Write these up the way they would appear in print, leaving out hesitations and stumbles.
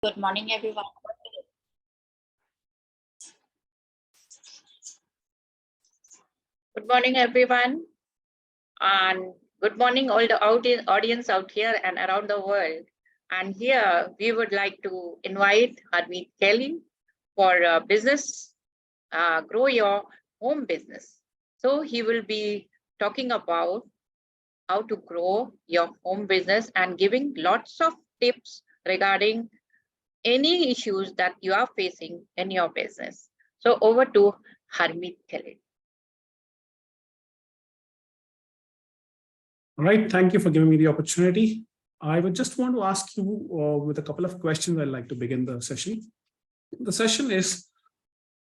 Good morning, everyone. Good morning, everyone. And good morning, all the audience out here and around the world. And here we would like to invite Harmeet Kelly for business, grow your home business. So he will be talking about how to grow your home business and giving lots of tips regarding any issues that you are facing in your business. So over to Harmeet Kelly. All right, thank you for giving me the opportunity. I would just want to ask you with a couple of questions. I'd like to begin the session. The session is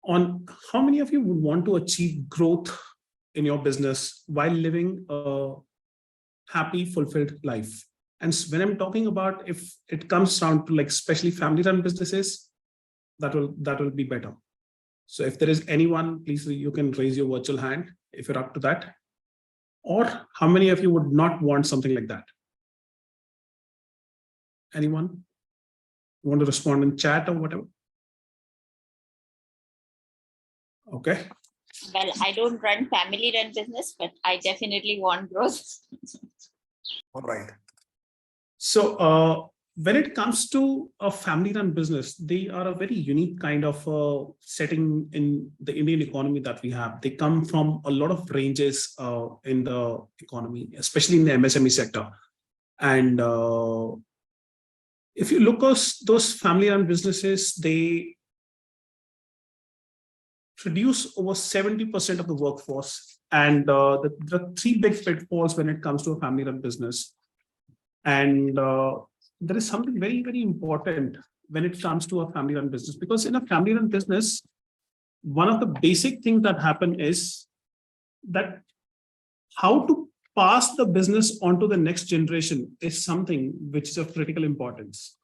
on how many of you would want to achieve growth in your business while living a happy, fulfilled life. And when I'm talking about, if it comes down to like especially family-run businesses, that will be better. So if there is anyone, please you can raise your virtual hand if you're up to that. Or how many of you would not want something like that? Anyone? You want to respond in chat or whatever? Okay. Well, I don't run family-run business, but I definitely want growth. All right. So when it comes to a family-run business, they are a very unique kind of setting in the Indian economy that we have. They come from a lot of ranges in the economy, especially in the MSME sector. And if you look at those family-run businesses, they produce over 70% of the workforce. And there are three big pitfalls when it comes to a family-run business. And there is something very, very important when it comes to a family-run business, because in a family-run business, one of the basic things that happen is that how to pass the business onto the next generation is something which is of critical importance.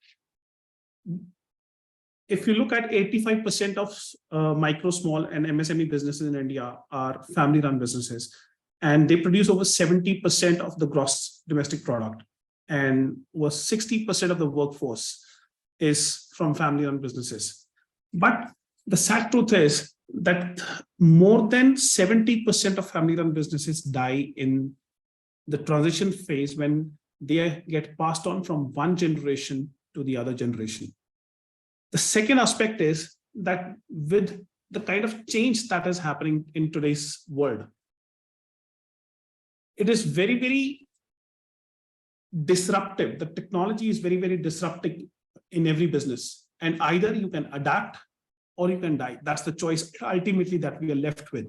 If you look at 85% of micro, small, and MSME businesses in India are family-run businesses, and they produce over 70% of the gross domestic product. And was 60% of the workforce is from family-run businesses. But the sad truth is that more than 70% of family-run businesses die in the transition phase when they get passed on from one generation to the other generation. The second aspect is that with the kind of change that is happening in today's world, it is very, very disruptive. The technology is very, very disruptive in every business. And either you can adapt or you can die. That's the choice ultimately that we are left with.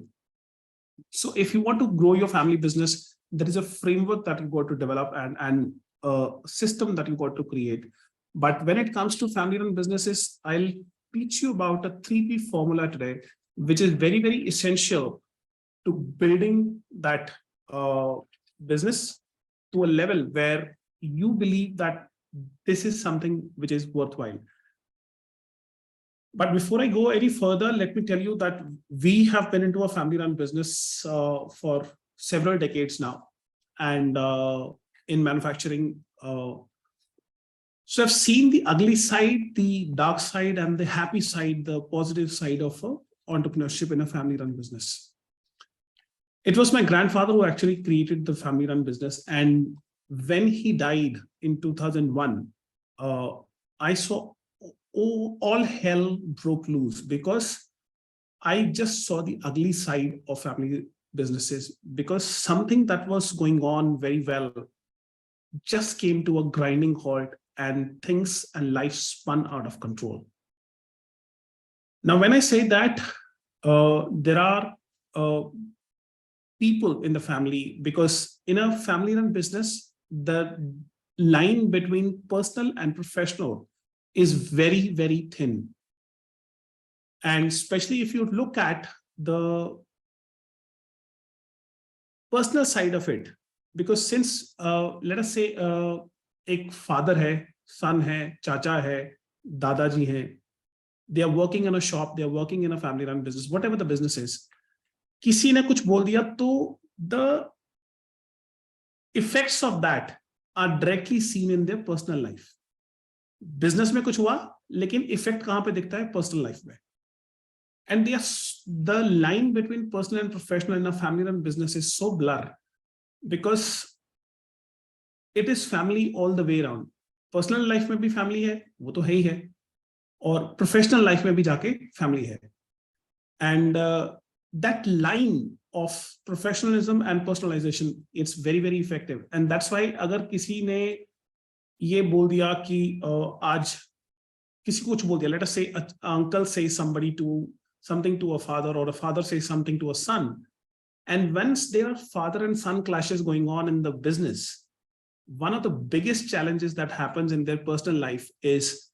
So if you want to grow your family business, there is a framework that you've got to develop and a system that you've got to create. But when it comes to family-run businesses, I'll teach you about a 3P formula today, which is very, very essential to building that business to a level where you believe that this is something which is worthwhile. But before I go any further, let me tell you that we have been into a family-run business for several decades now, and in manufacturing. So I've seen the ugly side, the dark side, and the happy side, the positive side of entrepreneurship in a family-run business. It was my grandfather who actually created the family-run business. And when he died in 2001, I saw all hell broke loose because I just saw the ugly side of family businesses, because something that was going on very well just came to a grinding halt and things and life spun out of control. Now, when I say that, there are people in the family, because in a family-run business, the line between personal and professional is very, very thin. And especially if you look at the personal side of it, because since let us say एक father hai, son hai, chacha hai, dadaji hai, they are working in a shop, they are working in a family-run business, whatever the business is. किसी ने कुछ बोल दिया तो the effects of that are directly seen in their personal life. Business में कुछ हुआ, लेकिन इफेक्ट कहां पे दिखता है? पर्सनल लाइफ में. And the line between personal and professional in a family run business is so blurred because it is family all the way around. Personal life में भी family है, वो तो है ही है, और professional life में भी जाके family है. And that line of professionalism and personalization, it's very, very effective. And that's why अगर किसी ने ये बोल दिया कि आज किसी को कुछ बोल दिया, let us say uncle says something to a father, or a father says something to a son, and once there are father and son clashes going on in the business, one of the biggest challenges that happens in their personal life is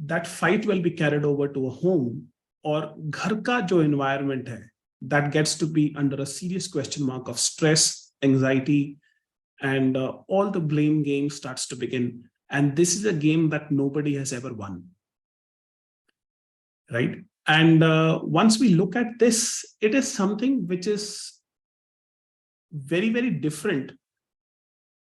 that fight will be carried over to a home, or घर का जो environment है, that gets to be under a serious question mark of stress, anxiety, and all the blame game starts to begin. And this is a game that nobody has ever won, right? And once we look at this, it is something which is very, very different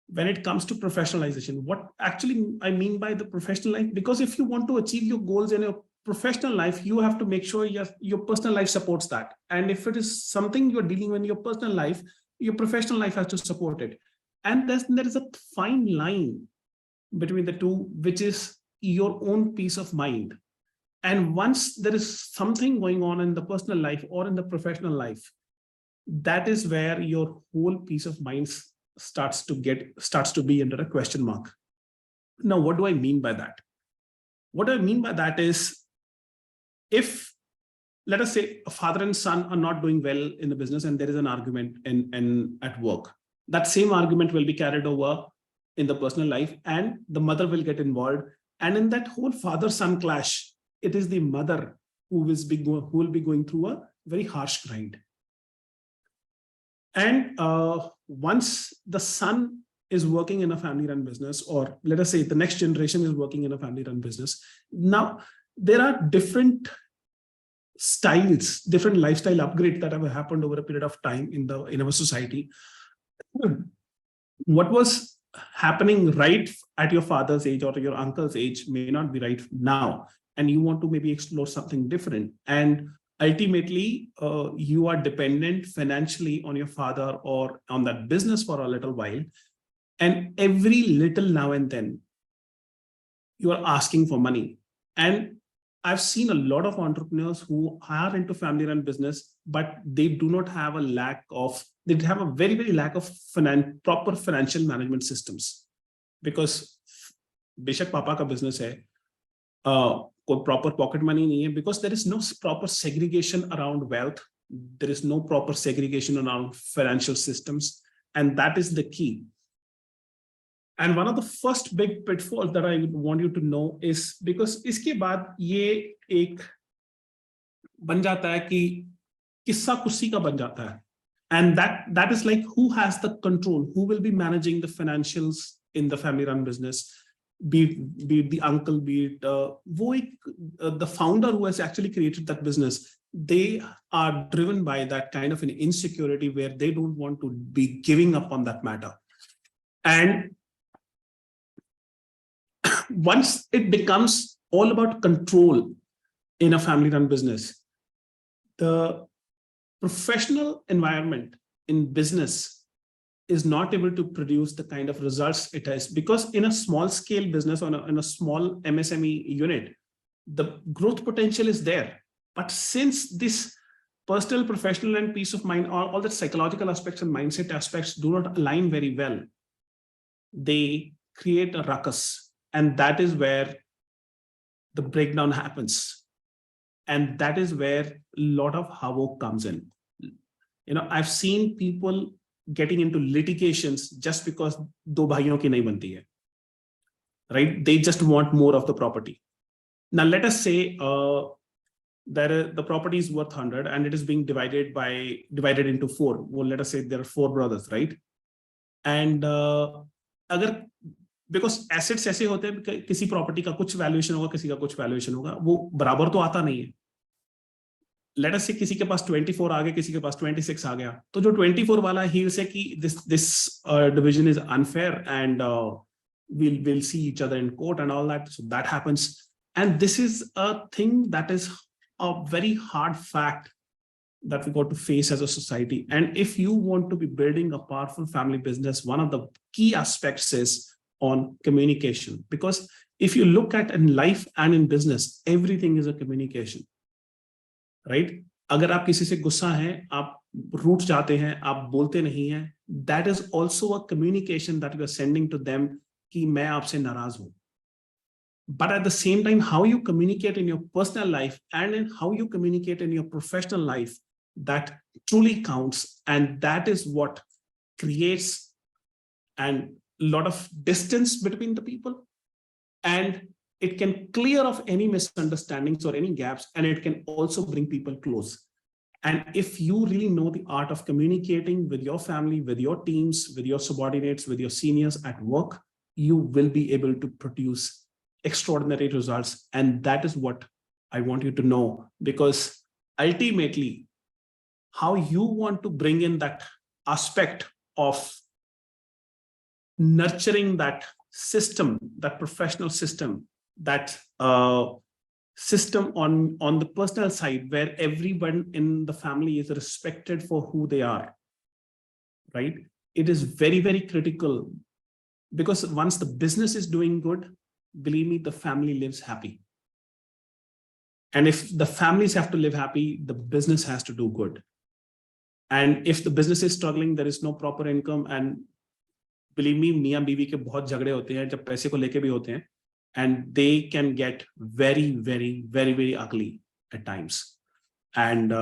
when it comes to professionalization. What actually I mean by the professional life, because if you want to achieve your goals in your professional life, you have to make sure your personal life supports that. And if it is something you're dealing with in your personal life, your professional life has to support it. And there is a fine line between the two, which is your own peace of mind. And once there is something going on in the personal life or in the professional life, that is where your whole peace of mind starts to be under a question mark. Now, what do I mean by that? What I mean by that is, if, let us say, a father and son are not doing well in the business and there is an argument at work, that same argument will be carried over in the personal life, and the mother will get involved. And in that whole father-son clash, it is the mother who will be going through a very harsh grind. And once the son is working in a family-run business, or let us say the next generation is working in a family-run business, now there are different styles, different lifestyle upgrades that have happened over a period of time in our society. What was happening right at your father's age or your uncle's age may not be right now, and you want to maybe explore something different. And ultimately, you are dependent financially on your father or on that business for a little while. And every little now and then, you are asking for money. And I've seen a lot of entrepreneurs who are into family-run business, but they do not have they have a very, very lack of proper financial management systems. Because बेशक पापा का business है, कोई proper pocket money नहीं है, because there is no proper segregation around wealth. There is no proper segregation around financial systems. And that is the key. And one of the first big pitfalls that I want you to know is, because इसके बाद ये एक बन जाता है कि किस्सा कुस्सी का बन जाता है. And that is like, who has the control, who will be managing the financials in the family run business, be it the uncle, be it the founder who has actually created that business. They are driven by that kind of an insecurity where they don't want to be giving up on that matter. And once it becomes all about control in a family run business, the professional environment in business is not able to produce the kind of results it has, because in a small scale business or in a small MSME unit, the growth potential is there. But since this personal, professional, and peace of mind, all the psychological aspects and mindset aspects do not align very well, they create a ruckus. And that is where the breakdown happens. And that is where a lot of havoc comes in. I've seen people getting into litigations just because do bhaiyon ki nahi banti hai, right? They just want more of the property. Now, let us say that the property is worth 100 and it is being divided into 4. Well, let us say there are 4 brothers, right? And because assets ऐसे होते हैं, किसी property का कुछ valuation होगा, किसी का कुछ वैल्यूएशन होगा, वो बराबर तो आता नहीं है. Let us say किसी के पास 24 आ गया, किसी के पास 26 आ गया, तो जो 24 वाला, he will say कि this division is unfair and we'll see each other in court and all that. So that happens. And this is a thing that is a very hard fact that we got to face as a society. And if you want to be building a powerful family business, one of the key aspects is on communication. Because if you look at in life and in business, everything is a communication, right? अगर आप किसी से गुस्सा हैं, आप रूठ जाते हैं, आप बोलते नहीं हैं, that is also a communication that you are sending to them कि मैं आपसे नाराज हूं. But at the same time, how you communicate in your personal life and in how you communicate in your professional life, that truly counts. And that is what creates a lot of distance between the people. And it can clear off any misunderstandings or any gaps, and it can also bring people close. And if you really know the art of communicating with your family, with your teams, with your subordinates, with your seniors at work, you will be able to produce extraordinary results. And that is what I want you to know, because ultimately, how you want to bring in that aspect of nurturing that system, that professional system, that system on the personal side, where everyone in the family is respected for who they are, right? It is very, very critical, because once the business is doing good, believe me, the family lives happy. And if the families have to live happy, the business has to do good. And if the business is struggling, there is no proper income. And believe me, मियां बीवी के बहुत झगड़े होते हैं जब पैसे को लेके भी होते हैं, and they can get very, very, very, very ugly at times. And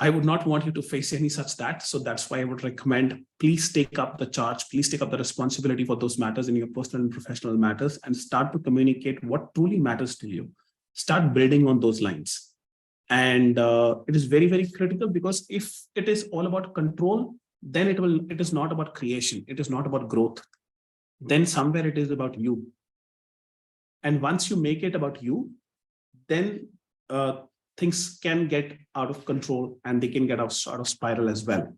I would not want you to face any such that. So that's why I would recommend, please take up the charge, please take up the responsibility for those matters in your personal and professional matters, and start to communicate what truly matters to you. Start building on those lines. And it is very, very critical, because if it is all about control, then it is not about creation. It is not about growth. Then somewhere it is about you. And once you make it about you, then things can get out of control, and they can get out of spiral as well.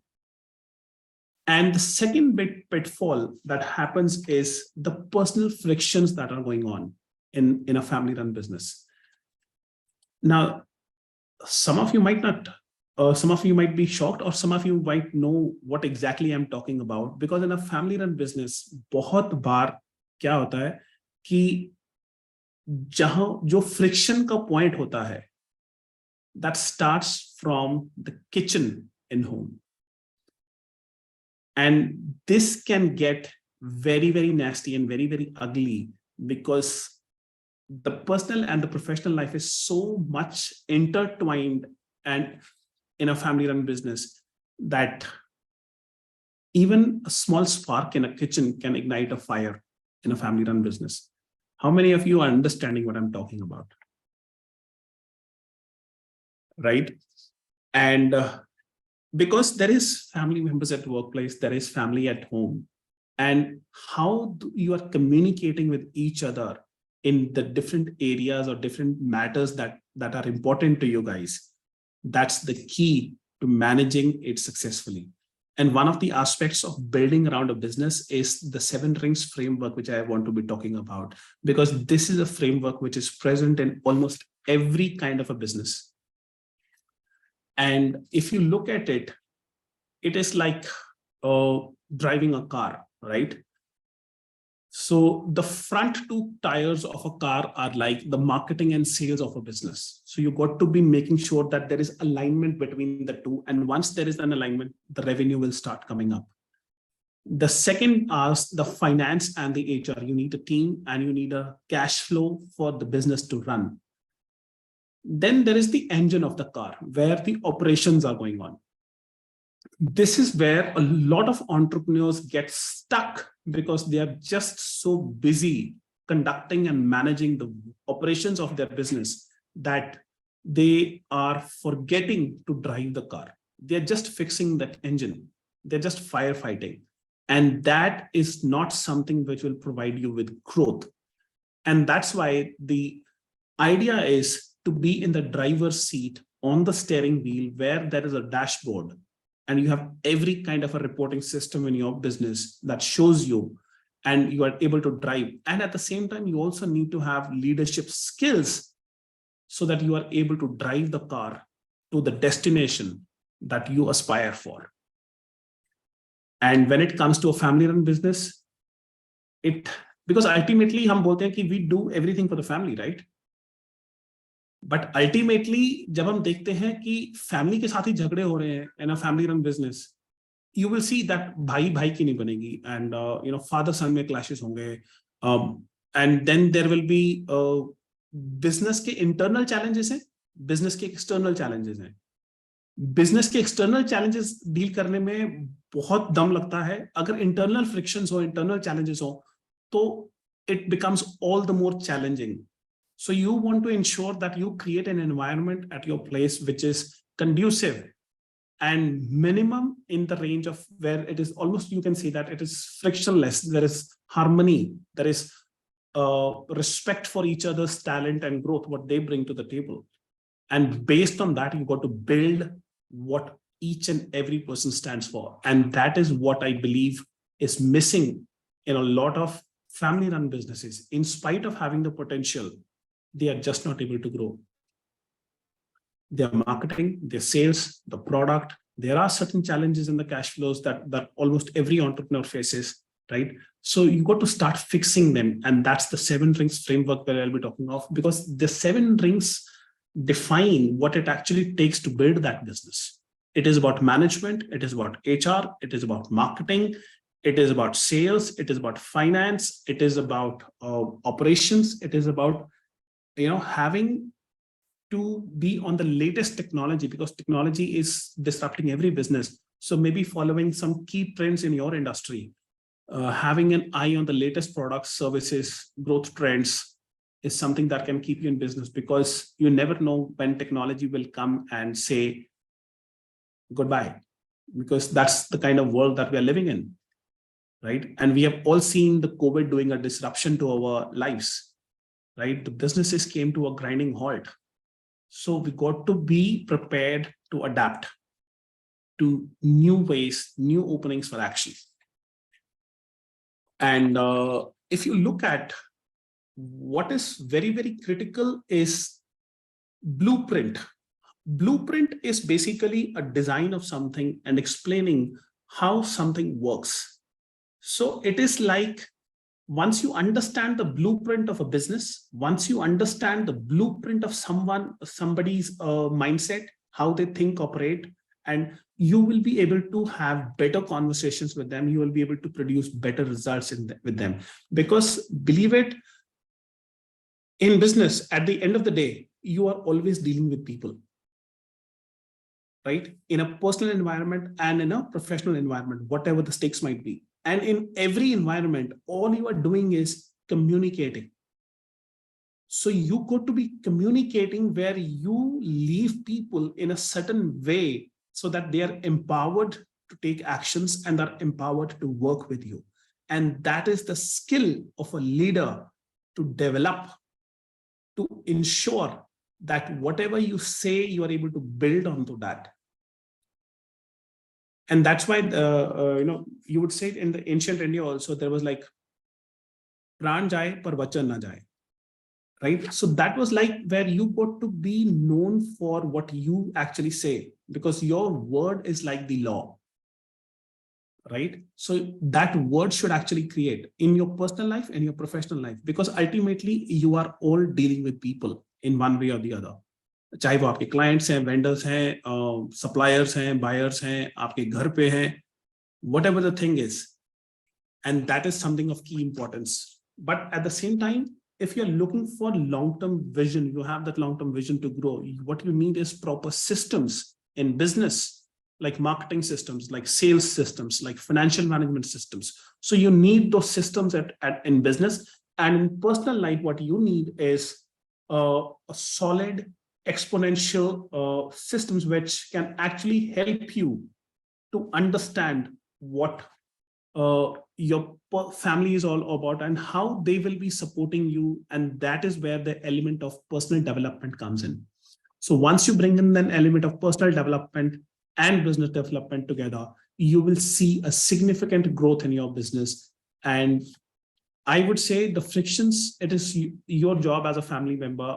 And the second big pitfall that happens is the personal frictions that are going on in a family-run business. Now, some of you might not, some of you might be shocked, or some of you might know what exactly I'm talking about, because in a family-run business, बहुत बार क्या होता है कि जहां जो friction का point होता है, that starts from the kitchen in home. And this can get very, very nasty and very, very ugly, because the personal and the professional life is so much intertwined and in a family-run business that even a small spark in a kitchen can ignite a fire in a family-run business. How many of you are understanding what I'm talking about? Right? And because there is family members at workplace, there is family at home, and how you are communicating with each other in the different areas or different matters that are important to you guys, that's the key to managing it successfully. And one of the aspects of building around a business is the 7 rings framework, which I want to be talking about, because this is a framework which is present in almost every kind of a business. And if you look at it, it is like driving a car, right? So the front 2 tires of a car are like the marketing and sales of a business. So you got to be making sure that there is alignment between the two. And once there is an alignment, the revenue will start coming up. The second is the finance and the HR. You need a team and you need a cash flow for the business to run. Then there is the engine of the car, where the operations are going on. This is where a lot of entrepreneurs get stuck, because they are just so busy conducting and managing the operations of their business that they are forgetting to drive the car. They're just fixing that engine. They're just firefighting. And that is not something which will provide you with growth. And that's why the idea is to be in the driver's seat on the steering wheel, where there is a dashboard, and you have every kind of a reporting system in your business that shows you and you are able to drive. And at the same time, you also need to have leadership skills so that you are able to drive the car to the destination that you aspire for. And when it comes to a family-run business, because ultimately हम बोलते हैं कि we do everything for the family, right? But ultimately, जब हम देखते हैं कि family के साथ ही झगड़े हो रहे हैं in a family-run business, you will see that भाई भाई की नहीं बनेगी, and father son में clashes होंगे, and then there will be business के internal challenges हैं, business के external challenges हैं. बिजनेस के एक्सटर्नल चैलेंजेस डील करने में बहुत दम लगता है. अगर इंटरनल फ्रिक्शंस हो, इंटरनल चैलेंजेस हो, तो it becomes all the more challenging. So you want to ensure that you create an environment at your place which is conducive and minimum in the range of where it is almost, you can say that it is frictionless. There is harmony, there is respect for each other's talent and growth, what they bring to the table. And based on that, you got to build what each and every person stands for. And that is what I believe is missing in a lot of family-run businesses. In spite of having the potential, they are just not able to grow. Their marketing, their sales, the product, there are certain challenges in the cash flows that almost every entrepreneur faces, right? So you got to start fixing them. And that's the 7 rings framework that I'll be talking of, because the 7 rings define what it actually takes to build that business. It is about management, it is about HR, it is about marketing, it is about sales, it is about finance, it is about operations, it is about having to be on the latest technology, because technology is disrupting every business. So maybe following some key trends in your industry, having an eye on the latest products, services, growth trends, is something that can keep you in business, because you never know when technology will come and say goodbye, because that's the kind of world that we are living in, right? And we have all seen the COVID doing a disruption to our lives, right? The businesses came to a grinding halt. So we got to be prepared to adapt to new ways, new openings for action. And if you look at what is very, very critical is blueprint. Blueprint is basically a design of something and explaining how something works. So it is like, once you understand the blueprint of a business, once you understand the blueprint of somebody's mindset, how they think, operate, and you will be able to have better conversations with them. You will be able to produce better results with them. Because believe it, in business, at the end of the day, you are always dealing with people, right? In a personal environment and in a professional environment, whatever the stakes might be. And in every environment, all you are doing is communicating. So you got to be communicating where you leave people in a certain way so that they are empowered to take actions and are empowered to work with you. And that is the skill of a leader to develop, to ensure that whatever you say, you are able to build onto that. And that's why, you would say it in the ancient India also, there was like, pran jaye, par vachan na jaye, right? So that was like where you got to be known for what you actually say, because your word is like the law, right? So that word should actually create in your personal life and your professional life, because ultimately you are all dealing with people in one way or the other. चाहे वो आपके clients हैं, vendors हैं, suppliers हैं, buyers हैं, आपके घर पे हैं, whatever the thing is. And that is something of key importance. But at the same time, if you're looking for long-term vision, you have that long-term vision to grow, what you need is proper systems in business, like marketing systems, like sales systems, like financial management systems. So you need those systems in business. And in personal life, what you need is a solid exponential systems which can actually help you to understand what your family is all about and how they will be supporting you. And that is where the element of personal development comes in. So once you bring in an element of personal development and business development together, you will see a significant growth in your business. And I would say the frictions, it is your job as a family member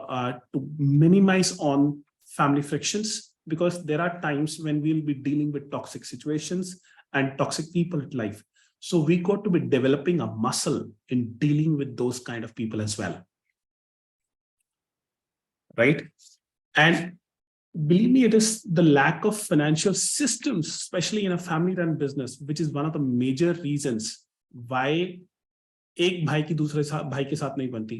to minimize on family frictions, because there are times when we'll be dealing with toxic situations and toxic people in life. So we got to be developing a muscle in dealing with those kind of people as well. Right? And believe me, it is the lack of financial systems, especially in a family-run business, which is one of the major reasons why एक भाई की दूसरे भाई के साथ नहीं बनती.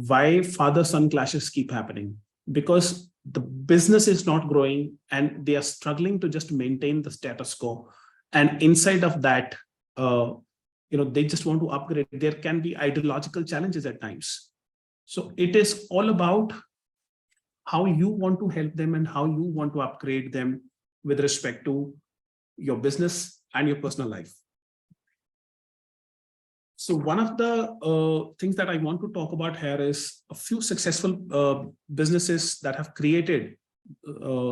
Why father-son clashes keep happening? Because the business is not growing and they are struggling to just maintain the status quo. And inside of that, they just want to upgrade. There can be ideological challenges at times. So it is all about how you want to help them and how you want to upgrade them with respect to your business and your personal life. So one of the things that I want to talk about here is a few successful businesses that have created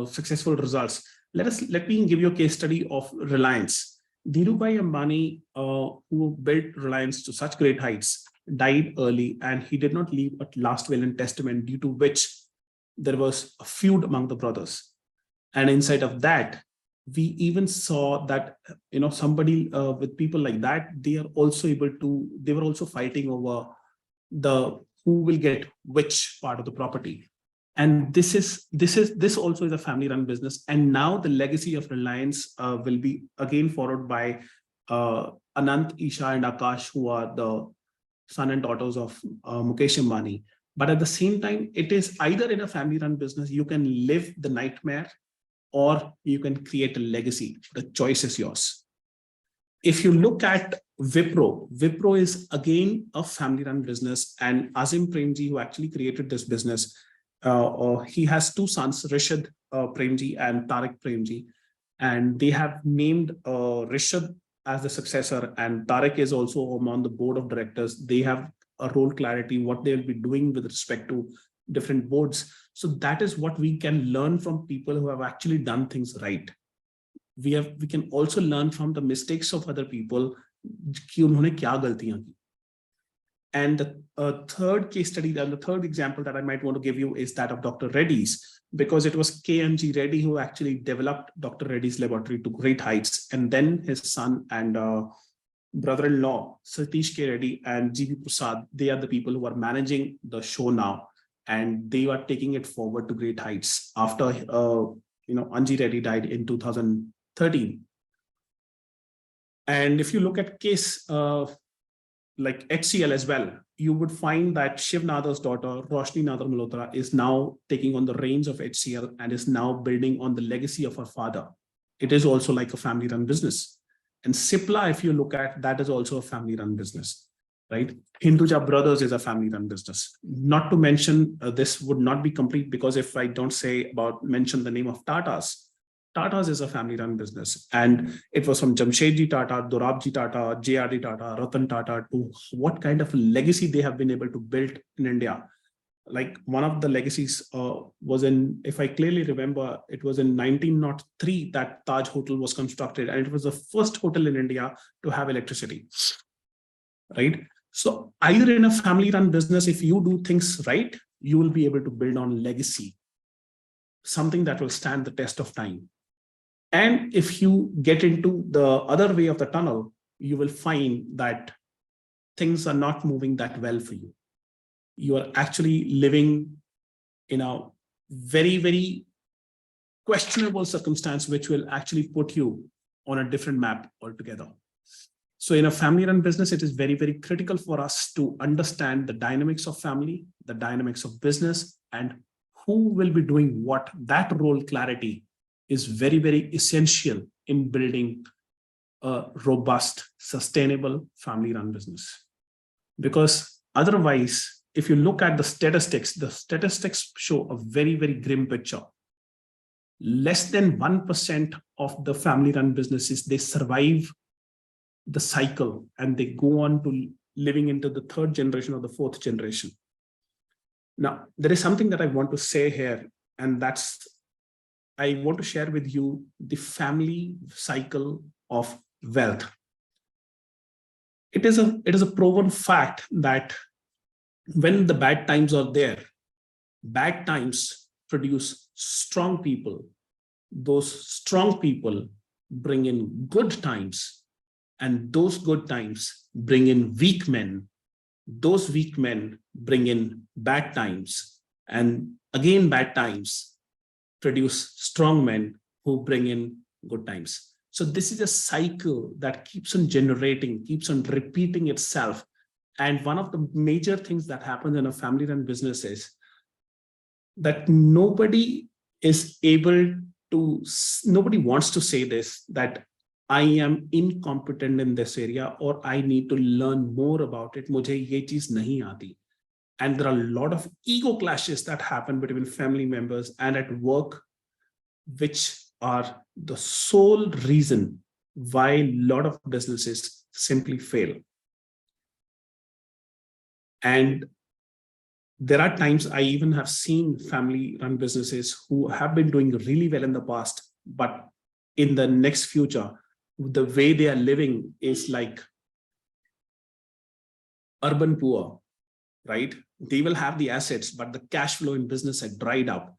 successful results. Let me give you a case study of Reliance. Dhirubhai Ambani, who built Reliance to such great heights, died early, and he did not leave a last will and testament, due to which there was a feud among the brothers. And inside of that, we even saw that, somebody with people like that, they were also fighting over who will get which part of the property. And this also is a family run business. And now the legacy of Reliance will be again followed by Anant, Isha and Akash, who are the son and daughters of Mukesh Ambani. But at the same time, it is either in a family run business, you can live the nightmare, or you can create a legacy. The choice is yours. If you look at Wipro is again a family-run business, and Azim Premji, who actually created this business, he has two sons, Rishad Premji and Tariq Premji, and they have named Rishad as the successor, and Tariq is also on the board of directors. They have a role clarity, what they will be doing with respect to different boards. So that is what we can learn from people who have actually done things right. We can also learn from the mistakes of other people. And the third case study, and the third example that I might want to give you is that of Dr. Reddy's, because it was KMG Reddy who actually developed Dr. Reddy's laboratory to great heights. And then his son and brother-in-law, Satish K. Reddy and GB Prasad, they are the people who are managing the show now. And they are taking it forward to great heights after, Anji Reddy died in 2013. And if you look at case like HCL as well, you would find that Shiv Nadar's daughter, Roshni Nadar Malhotra, is now taking on the reins of HCL and is now building on the legacy of her father. It is also like a family-run business. And Cipla, if you look at, that is also a family-run business. Right? Hinduja Brothers is a family-run business. Not to mention, this would not be complete, because if I don't mention the name of Tata's, Tata's is a family-run business, and it was from Jamshedji Tata, Dorabji Tata, JRD Tata, Ratan Tata, to what kind of legacy they have been able to build in India. Like one of the legacies was in, if I clearly remember, it was in 1903 that Taj Hotel was constructed, and it was the first hotel in India to have electricity. Right? So either in a family-run business, if you do things right, you will be able to build on legacy, something that will stand the test of time. And if you get into the other way of the tunnel, you will find that things are not moving that well for you. You are actually living in a very, very questionable circumstance, which will actually put you on a different map altogether. So in a family-run business, it is very, very critical for us to understand the dynamics of family, the dynamics of business, and who will be doing what. That role clarity is very, very essential in building a robust, sustainable family-run business. Because otherwise, if you look at the statistics show a very, very grim picture. Less than 1% of the family-run businesses, they survive the cycle and they go on to living into the third generation or the fourth generation. Now, there is something that I want to say here, and I want to share with you the family cycle of wealth. it is a proven fact that when the bad times are there, bad times produce strong people. Those strong people bring in good times, and those good times bring in weak men. Those weak men bring in bad times, and again, bad times produce strong men who bring in good times. So this is a cycle that keeps on generating, keeps on repeating itself. And one of the major things that happens in a family-run business is that nobody wants to say this, that I am incompetent in this area, or I need to learn more about it. मुझे ये चीज नहीं आती. And there are a lot of ego clashes that happen between family members and at work, which are the sole reason why a lot of businesses simply fail. And there are times I even have seen family-run businesses who have been doing really well in the past, but in the next future, the way they are living is like urban poor, right? They will have the assets, but the cash flow in business had dried up.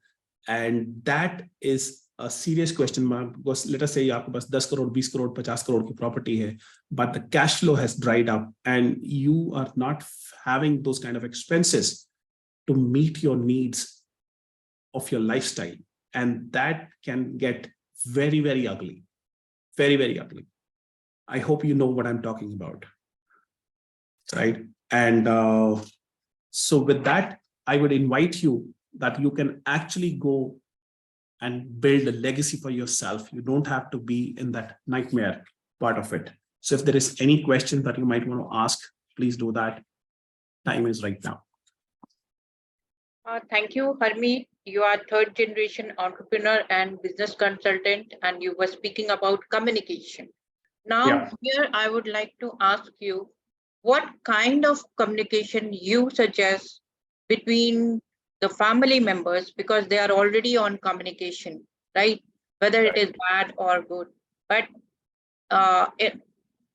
And that is a serious question mark, because let us say आपके पास 10 crore, 20 crore, 50 crore की property है, but the cash flow has dried up and you are not having those kind of expenses to meet your needs of your lifestyle. And that can get very, very ugly. Very, very ugly. I hope you know what I'm talking about, right? And so with that, I would invite you that you can actually go and build a legacy for yourself. You don't have to be in that nightmare part of it. So if there is any question that you might want to ask, please do that. Time is right now. Thank you, Harmeet. You are third generation entrepreneur and business consultant, and you were speaking about communication. Now, here I would like to ask you, what kind of communication you suggest between the family members, because they are already on communication, right? Whether it is bad or good. But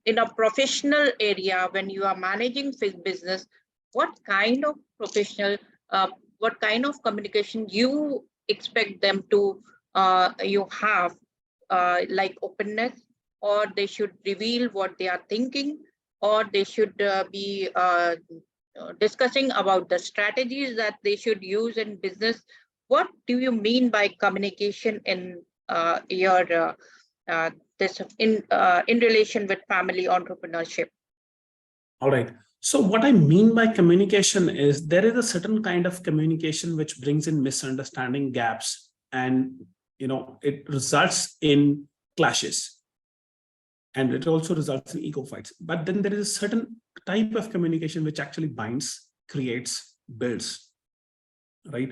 in a professional area, when you are managing business, what kind of what kind of communication you expect them to you have, like openness, or they should reveal what they are thinking, or they should be discussing about the strategies that they should use in business? What do you mean by communication in your in relation with family entrepreneurship? All right. So what I mean by communication is there is a certain kind of communication which brings in misunderstanding, gaps, and it results in clashes. And it also results in ego fights. But then there is a certain type of communication which actually binds, creates, builds, right?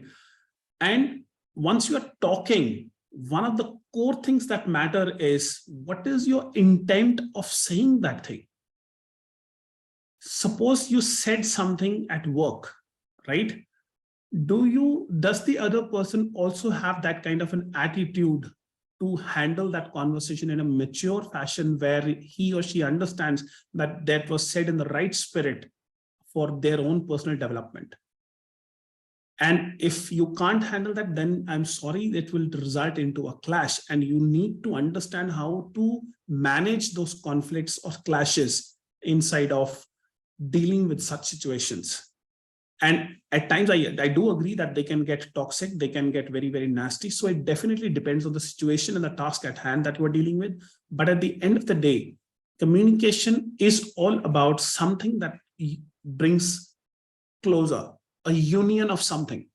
And once you are talking, one of the core things that matter is what is your intent of saying that thing. Suppose you said something at work, right? Does the other person also have that kind of an attitude to handle that conversation in a mature fashion where he or she understands that that was said in the right spirit for their own personal development? And if you can't handle that, then I'm sorry, it will result into a clash, and you need to understand how to manage those conflicts or clashes inside of dealing with such situations. And at times I do agree that they can get toxic, they can get very, very nasty. So it definitely depends on the situation and the task at hand that you are dealing with. But at the end of the day, communication is all about something that brings closer, a union of something,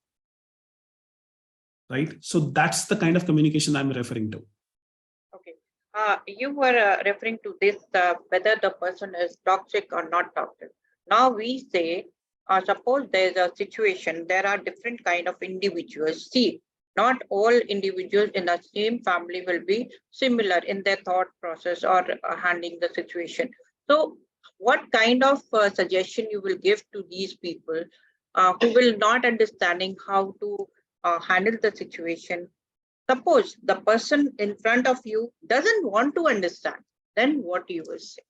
right? So that's the kind of communication I'm referring to. Okay. You were referring to this, whether the person is toxic or not toxic. Now we say, suppose there's a situation, there are different kind of individuals. See, not all individuals in the same family will be similar in their thought process or handling the situation. So what kind of suggestion you will give to these people who will not understanding how to handle the situation? Suppose the person in front of you doesn't want to understand, then what you will say?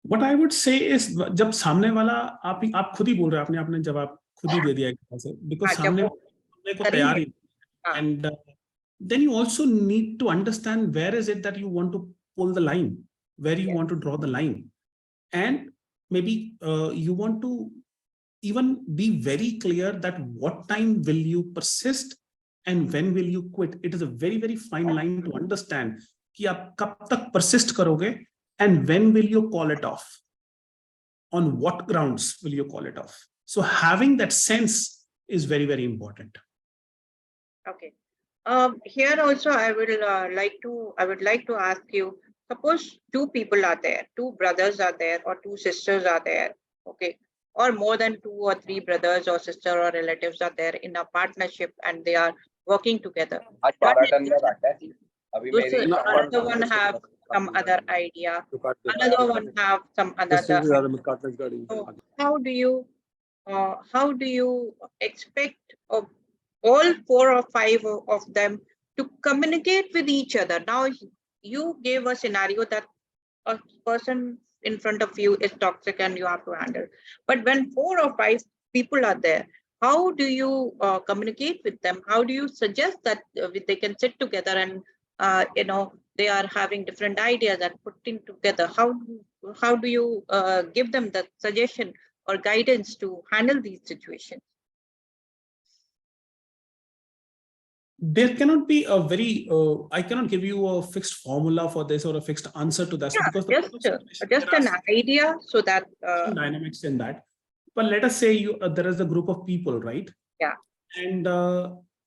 What I would say is जब सामने वाला आप खुद ही बोल रहे हैं, आपने जवाब खुद ही दे दिया एक तरह से, because हाँ, जब सामने वो वाले को करेंगे, तैयार ही, हाँ, and then you also need to understand where is it that you want to pull the line, where you yes, want to draw the line, and maybe you want to even be very clear that what time will you persist and when will you quit. It is a very, very fine line to understand कि आप कब तक persist करोगे and when will you call it off, on what grounds will you call it off. So having that sense is very, very important. okay. Here also I would like to ask you, suppose two people are there, two brothers are there or two sisters are there, okay, or more than 2 or 3 brothers or sister or relatives are there in a partnership and they are working together. One is, another one have some other idea, another one have some other. So how do you expect all 4 or 5 of them to communicate with each other? Now you gave a scenario that a person in front of you is toxic and you have to handle, but when 4 or 5 people are there, how do you communicate with them? How do you suggest that they can sit together and they are having different ideas and putting together? How do you give them the suggestion or guidance to handle these situations? There cannot be a very, I cannot give you a fixed formula for this or a fixed answer to this, Yeah, because just an idea so that some dynamics in that. But let us say there is a group of people, right? Yeah. And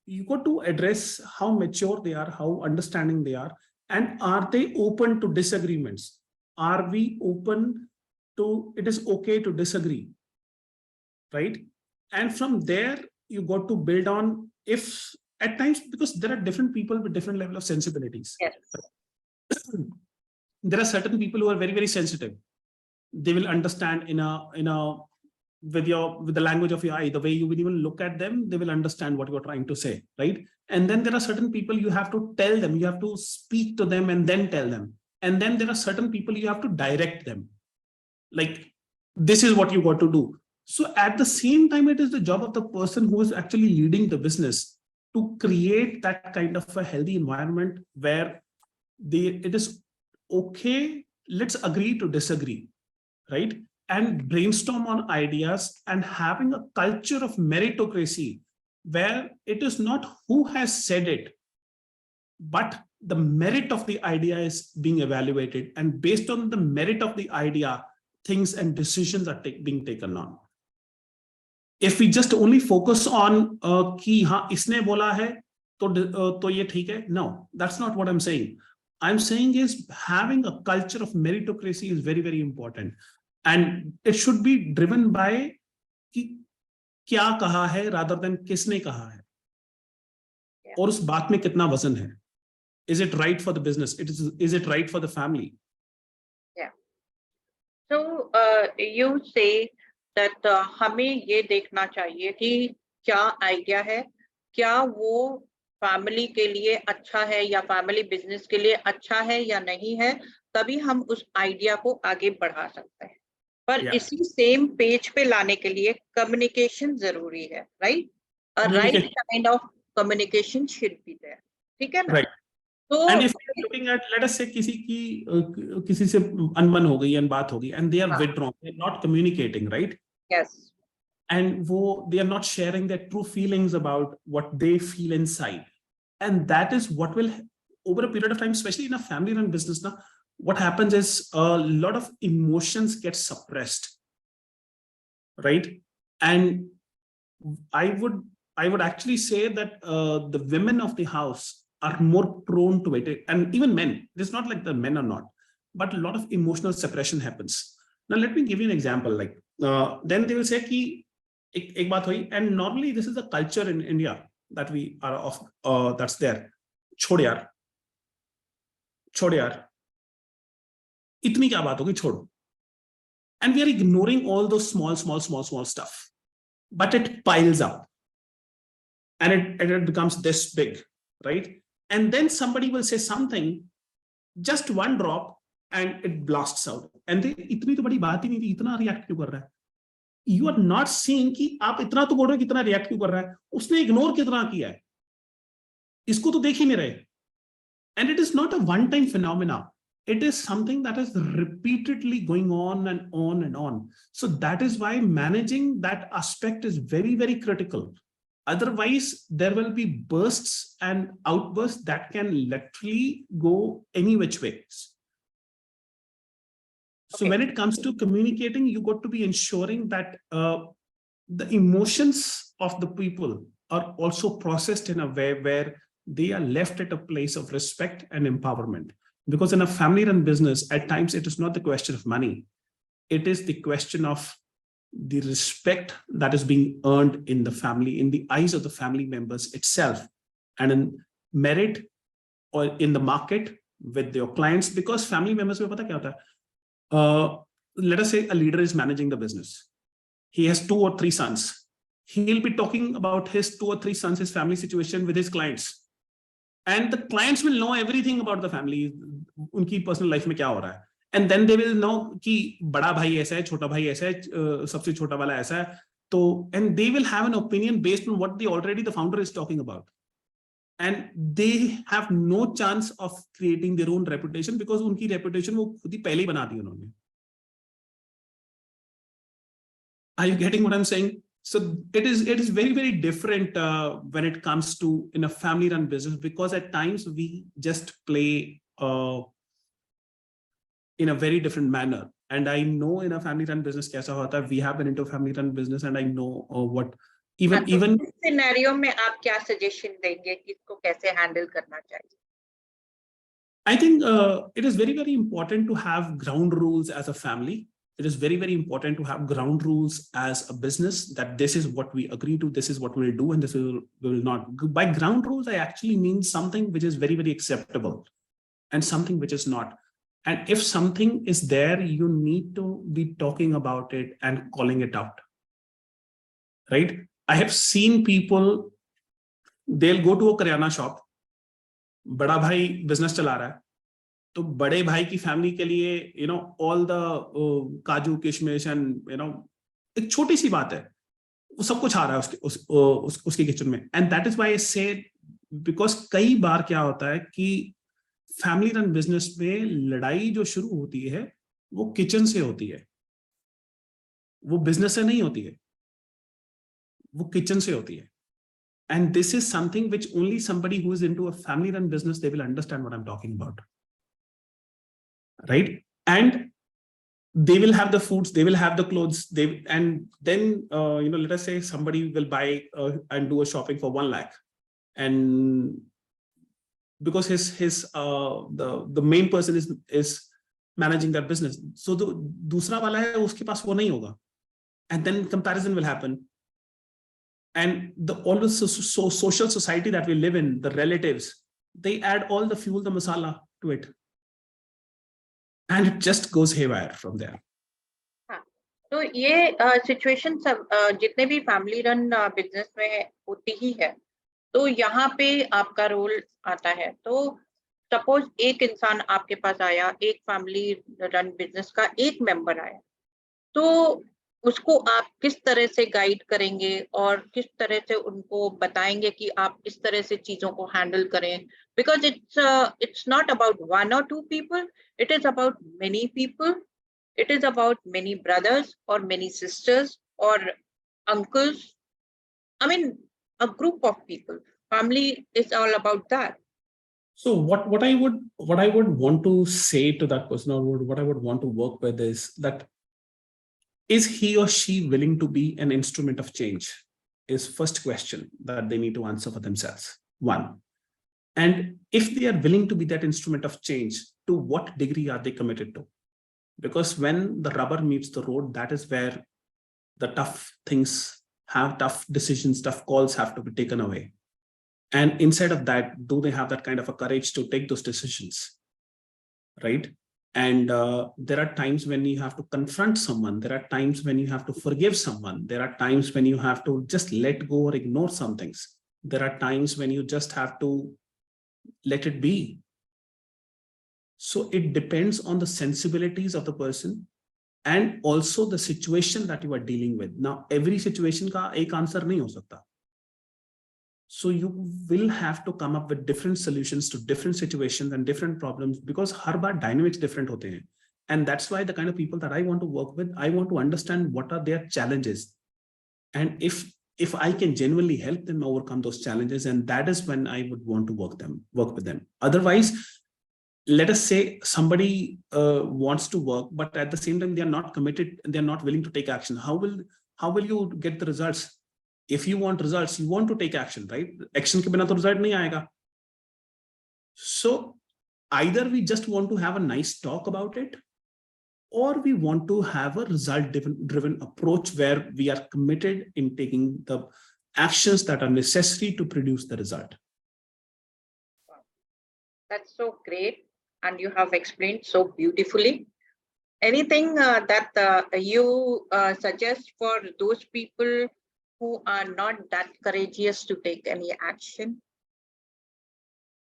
you got to address how mature they are, how understanding they are, and are they open to disagreements? Are we open to, it is okay to disagree, right? And from there, you got to build on, if at times, because there are different people with different level of sensibilities. yes. There are certain people who are very, very sensitive. They will understand with the language of your eye, the way you will even look at them, they will understand what you're trying to say, right? And then there are certain people you have to tell them, you have to speak to them and then tell them. And then there are certain people you have to direct them. Like, this is what you got to do. So at the same time, it is the job of the person who is actually leading the business to create that kind of a healthy environment where it is okay, let's agree to disagree, right? And brainstorm on ideas, and having a culture of meritocracy where it is not who has said it, but the merit of the idea is being evaluated, and based on the merit of the idea, things and decisions are being taken on. If we just only focus on कि हाँ इसने बोला है तो ये ठीक है, no, that's not what I'm saying. I'm saying is having a culture of meritocracy is very, very important, and it should be driven by कि क्या कहा है rather than किसने कहा है, और उस बात में कितना वजन है. Is it right for the business? Is it right for the family? Yeah. So you say that हमें ये देखना चाहिए कि क्या आइडिया है, क्या वो फैमिली के लिए अच्छा है या फैमिली बिजनेस के लिए अच्छा है या नहीं है, तभी हम उस आइडिया को आगे बढ़ा सकते हैं. पर इसी सेम पेज पे लाने के लिए कम्युनिकेशन जरूरी है, right? A right kind of communication should be there. ठीक है ना? Right. So, and if you're looking at, let us say किसी से अनबन हो गई, बात हो गई, and they are withdrawn, they're not communicating, right? Yes. And they are not sharing their true feelings about what they feel inside. And that is what will, over a period of time, especially in a family run business, now, what happens is a lot of emotions get suppressed, right? And I would actually say that the women of the house are more prone to it, and even men. It's not like the men are not, but a lot of emotional suppression happens. Now, let me give you an example. Like, then they will say कि एक बात हुई, and normally this is a culture in India that we are of, that's there. छोड़ यार, इतनी क्या बात होगी, छोड़ो. And we are ignoring all those small stuff, but it piles up, and it becomes this big, right? And then somebody will say something, just one drop, and it blasts out. And they इतनी तो बड़ी बात ही नहीं थी, इतना react क्यों कर रहा है? You are not seeing कि आप इतना तो बोल रहे हो, कितना react क्यों कर रहा है? उसने ignore कितना किया है? इसको तो देख ही नहीं रहे. And it is not a one-time phenomena. It is something that is repeatedly going on and on and on. So that is why managing that aspect is very, very critical. Otherwise, there will be bursts and outbursts that can literally go any which ways. So when it comes to communicating, you got to be ensuring that the emotions of the people are also processed in a way where they are left at a place of respect and empowerment. Because in a family-run business, at times it is not the question of money. It is the question of the respect that is being earned in the family, in the eyes of the family members itself, and in merit or in the market with your clients. Because family members, mein pata kya hota hai? Let us say a leader is managing the business. He has 2 or 3 sons. He'll be talking about his 2 or 3 sons, his family situation with his clients. And the clients will know everything about the family, unki personal life mein kya ho raha hai. And then they will know कि बड़ा भाई ऐसा है, छोटा भाई ऐसा है, सबसे छोटा वाला ऐसा है. तो and they will have an opinion based on what the founder is talking about. And they have no chance of creating their own reputation because उनकी reputation वो खुद ही पहले ही बना दी उन्होंने. Are you getting what I'm saying? So it is very, very different when it comes to in a family-run business, because at times we just play in a very different manner. And I know in a family-run business kaisa hota hai. We have been into a family-run business, and I know what even इस scenario में आप क्या suggestion देंगे कि इसको कैसे handle करना चाहिए? I think it is very, very important to have ground rules as a family. It is very, very important to have ground rules as a business, that this is what we agree to, this is what we'll do, and this will not. By ground rules, I actually mean something which is very, very acceptable and something which is not. And if something is there, you need to be talking about it and calling it out. Right? I have seen people, they'll go to a kiryana shop, bada bhai business chala raha hai, तो बड़े भाई की family के लिए all the काजू किशमिश and एक छोटी सी बात है, वो सब कुछ आ रहा है उसके किचन में. And that is why I से, बिकॉज कई बार क्या होता है कि फैमिली रन बिजनेस में लड़ाई जो शुरू होती है वो किचन से होती है, वो बिजनेस से नहीं होती है, वो किचन से होती है. And this is something which only somebody who is into a family run business they will understand what I am talking about. Right? And they will have the foods, they will have the clothes, and then let us say somebody will buy and do a shopping for 1 lakh, and because the main person is managing that business, so the दूसरा वाला है उसके पास वो नहीं होगा, and then comparison will happen. And all the social society that we live in, the relatives, they add all the fuel, the masala to it. And it just goes haywire from there. तो ये situation सब जितने भी family run business में होती ही है, तो यहाँ पे आपका रोल आता है. तो सपोज एक इंसान आपके पास आया, एक फैमिली रन बिजनेस का एक मेंबर आया, तो उसको आप किस तरह से गाइड करेंगे और किस तरह से उनको बताएंगे कि आप इस तरह से चीजों को हैंडल करें? Because it's not about 1 or 2 people, it is about many people. It is about many brothers or many sisters or uncles. I mean, a group of people. Family is all about that. So what I would want to say to that person, or what I would want to work with, is that is he or she willing to be an instrument of change? Is first question that they need to answer for themselves. 1. And if they are willing to be that instrument of change, to what degree are they committed to? Because when the rubber meets the road, that is where the tough things have, tough decisions, tough calls have to be taken away. And inside of that, do they have that kind of a courage to take those decisions? Right? And there are times when you have to confront someone. There are times when you have to forgive someone. There are times when you have to just let go or ignore some things. There are times when you just have to let it be. So it depends on the sensibilities of the person and also the situation that you are dealing with. Now, every situation ka ek answer nahi ho sakta. So you will have to come up with different solutions to different situations and different problems, because har baar dynamics different hote hain. And that's why the kind of people that I want to work with, I want to understand what are their challenges. And if I can genuinely help them overcome those challenges, and that is when I would want to work with them. Otherwise, let us say somebody wants to work, but at the same time, they are not committed, they're not willing to take action. How will you get the results? If you want results, you want to take action, right? Action ke bina to result nahi aayega. So either we just want to have a nice talk about it, or we want to have a result-driven approach where we are committed in taking the actions that are necessary to produce the result. That's so great. And you have explained so beautifully. Anything that you suggest for those people who are not that courageous to take any action?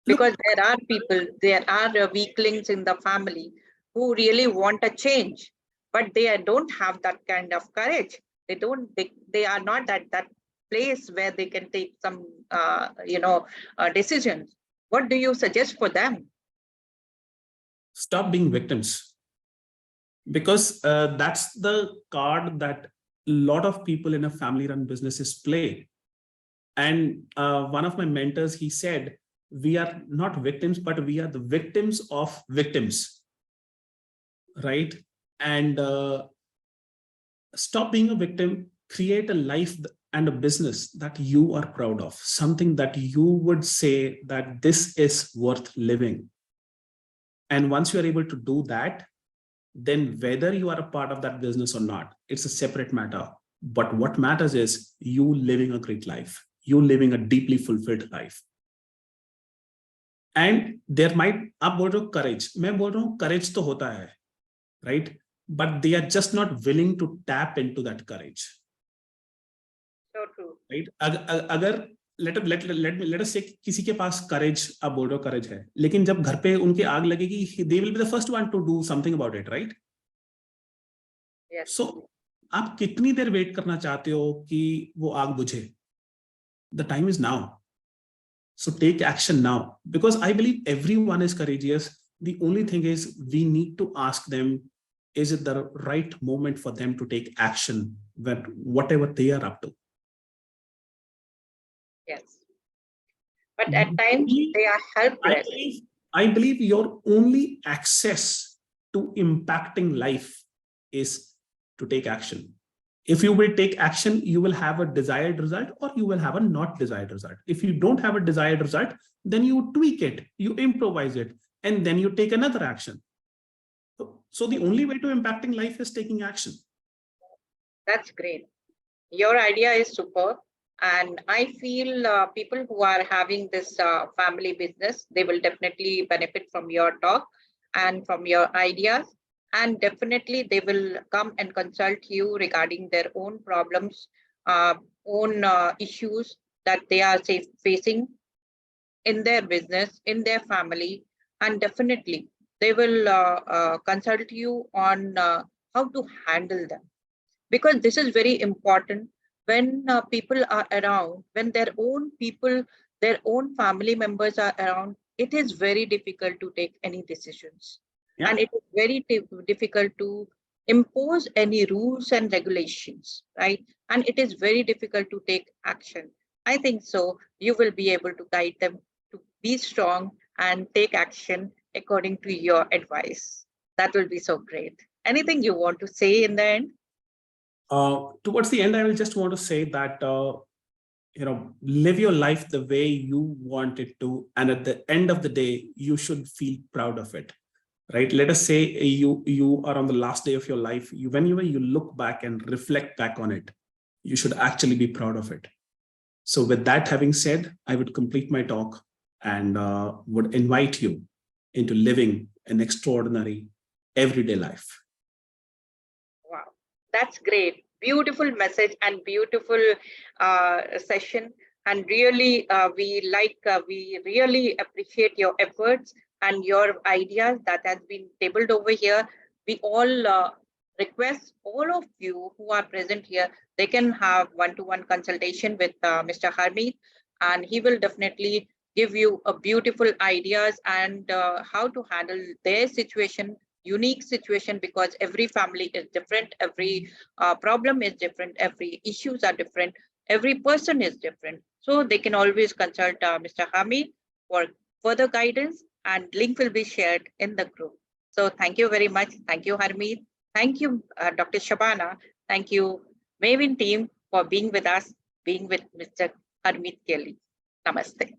Because there are people, there are weaklings in the family who really want a change, but they don't have that kind of courage. They are not at that place where they can take some, decisions. What do you suggest for them? Stop being victims, because that's the card that a lot of people in a family-run businesses play. And one of my mentors, he said, we are not victims, but we are the victims of victims, right? And stop being a victim, create a life and a business that you are proud of, something that you would say that this is worth living. And once you are able to do that, then whether you are a part of that business or not, it's a separate matter. But what matters is you living a great life, you living a deeply fulfilled life. And there might, आप बोल रहे हो courage, मैं बोल रहा हूँ courage तो होता है, right? But they are just not willing to tap into that courage. So true. Right? अगर let us say किसी के पास courage, आप बोल रहे हो courage है, लेकिन जब घर पे उनके आग लगेगी, they will be the first one to do something about it, right? Yes. So आप कितनी देर वेट करना चाहते हो कि वो आग बुझे? The time is now. So take action now, because I believe everyone is courageous. The only thing is we need to ask them, is it the right moment for them to take action when whatever they are up to? Yes. But at times they are helpless. I believe your only access to impacting life is to take action. If you will take action, you will have a desired result or you will have a not desired result. If you don't have a desired result, then you tweak it, you improvise it, and then you take another action. So the only way to impacting life is taking action. That's great. Your idea is superb. And I feel people who are having this family business, they will definitely benefit from your talk and from your ideas. And definitely they will come and consult you regarding their own problems, own issues that they are facing in their business, in their family. And definitely they will consult you on how to handle them. Because this is very important. When people are around, when their own people, their own family members are around, it is very difficult to take any decisions. Yeah. And it is very difficult to impose any rules and regulations, right? And it is very difficult to take action. I think so. You will be able to guide them to be strong and take action according to your advice. That will be so great. Anything you want to say in the end? Towards the end, I will just want to say that, live your life the way you want it to. And at the end of the day, you should feel proud of it, right? Let us say you are on the last day of your life. Whenever you look back and reflect back on it, you should actually be proud of it. So with that having said, I would complete my talk and would invite you into living an extraordinary everyday life. Wow, that's great. Beautiful message and beautiful session. And really, we really appreciate your efforts and your ideas that has been tabled over here. We all request all of you who are present here, they can have one-to-one consultation with Mr. Harmeet, and he will definitely give you a beautiful ideas and how to handle their situation, unique situation, because every family is different, every problem is different, every issues are different, every person is different. So they can always consult Mr. Harmeet for further guidance, and link will be shared in the group. So thank you very much. Thank you, Harmeet. Thank you, Dr. Shabana. Thank you, Mavin team, for being with us, being with Mr. Harmeet Kelly. Namaste.